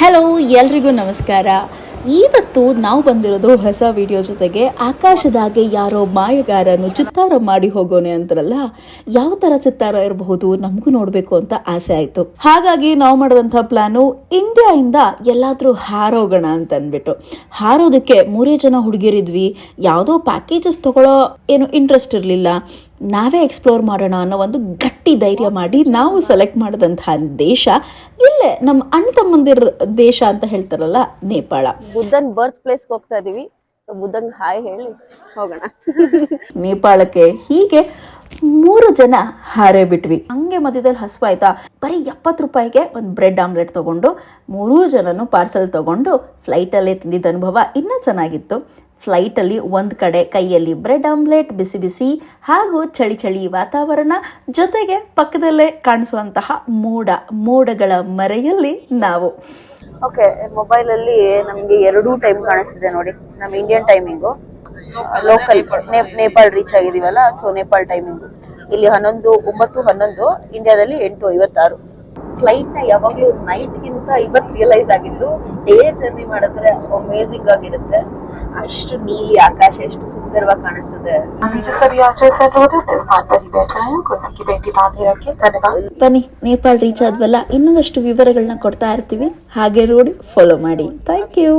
Hello, ಎಲ್ರಿಗೂ ನಮಸ್ಕಾರ. ಇವತ್ತು ನಾವು ಬಂದಿರೋದು ಹೊಸ ವಿಡಿಯೋ ಜೊತೆಗೆ. ಆಕಾಶದಾಗೆ ಯಾರೋ ಮಾಯಗಾರನು ಚಿತ್ತಾರ ಮಾಡಿ ಹೋಗೋನೆ ಅಂತಾರಲ್ಲ, ಯಾವ ತರ ಚಿತ್ತಾರ ಇರಬಹುದು ನಮಗೂ ನೋಡಬೇಕು ಅಂತ ಆಸೆ ಆಯ್ತು. ಹಾಗಾಗಿ ನಾವು ಮಾಡಿದಂಥ ಪ್ಲಾನು ಇಂಡಿಯಾದಿಂದ ಎಲ್ಲಾದ್ರೂ ಹಾರೋಗೋಣ ಅಂತ ಅಂದ್ಬಿಟ್ಟು. ಹಾರೋದಕ್ಕೆ 3 ಜನ ಹುಡುಗಿರಿದ್ವಿ. ಯಾವುದೋ ಪ್ಯಾಕೇಜಸ್ ತಗೊಳ್ಳೋ ಏನು ಇಂಟ್ರೆಸ್ಟ್ ಇರಲಿಲ್ಲ. ನಾವೇ ಎಕ್ಸ್ಪ್ಲೋರ್ ಮಾಡೋಣ ಅನ್ನೋ ಒಂದು ಗಟ್ಟಿ ಧೈರ್ಯ ಮಾಡಿ ನಾವು ಸೆಲೆಕ್ಟ್ ಮಾಡಿದಂತಹ ದೇಶ ಇಲ್ಲೇ ನಮ್ಮ ಅಣ್ಣ ತಮ್ಮಂದಿರ ದೇಶ ಅಂತ ಹೇಳ್ತಾರಲ್ಲ, ನೇಪಾಳ. ಬುದ್ಧನ್ ಬರ್ತ್ ಪ್ಲೇಸ್ ಹೋಗ್ತಾ ಇದೀವಿ. ಸೊ ಬುದ್ಧನ್ ಹಾಯ್ ಹೇಳಿ ಹೋಗೋಣ. ನೇಪಾಳಕ್ಕೆ ಹೀಗೆ 3 ಜನ ಹಾರೇ ಬಿಟ್ವಿ. ಹಂಗೆ ಮಧ್ಯದಲ್ಲಿ ಹಸುವಾಯ್ತಾ, ಬರೀ 70 ರೂಪಾಯಿಗೆ ಒಂದು ಬ್ರೆಡ್ ಆಮ್ಲೆಟ್ ತಗೊಂಡು 3 ಜನನು ಪಾರ್ಸೆಲ್ ತಗೊಂಡು ಫ್ಲೈಟಲ್ಲೇ ತಿಂದಿದ್ದ ಅನುಭವ ಇನ್ನೂ ಚೆನ್ನಾಗಿತ್ತು. ಫ್ಲೈಟಲ್ಲಿ ಒಂದು ಕಡೆ ಕೈಯಲ್ಲಿ ಬ್ರೆಡ್ ಆಮ್ಲೆಟ್, ಬಿಸಿ ಬಿಸಿ ಹಾಗೂ ಚಳಿ ಚಳಿ ವಾತಾವರಣ, ಜೊತೆಗೆ ಪಕ್ಕದಲ್ಲೇ ಕಾಣಿಸುವಂತಹ ಮೋಡಗಳ ಮರೆಯಲ್ಲಿ ನಾವು. ಓಕೆ, ಮೊಬೈಲ್ ಅಲ್ಲಿ ನಮ್ಗೆ 2 ಟೈಮ್ ಕಾಣಿಸ್ತಿದೆ ನೋಡಿ. ನಮ್ಮ Indian timing, local Nepal reach ಆಗಿದೀವಲ್ಲ, ಸೊ ನೇಪಾಳ ಟೈಮಿಂಗು ಇಲ್ಲಿ 9:11, ಇಂಡಿಯಾದಲ್ಲಿ 8:56. ಫ್ಲೈಟ್ ನ ಯಾವಾಗ್ಲೂ ನೈಟ್ಗಿಂತ ಇವತ್ತು ರಿಯಲೈಸ್ ಆಗಿದ್ದು, ಡೇ ಜರ್ನಿ ಮಾಡಿದ್ರೆ ಅಮೇಸಿಂಗ್ ಆಗಿರುತ್ತೆ. ಅಷ್ಟು ನೀಲಿ ಆಕಾಶ ಎಷ್ಟು ಸುಂದರವಾಗಿ ಕಾಣಿಸ್ತದೆ. ಬನ್ನಿ, ನೇಪಾಳ ರೀಚ್ ಆದ್ವಲ್ಲ, ಇನ್ನೊಂದಷ್ಟು ವಿವರಗಳನ್ನ ಕೊಡ್ತಾ ಇರ್ತೀವಿ. ಹಾಗೆ ನೋಡಿ ಫಾಲೋ ಮಾಡಿ. Thank you.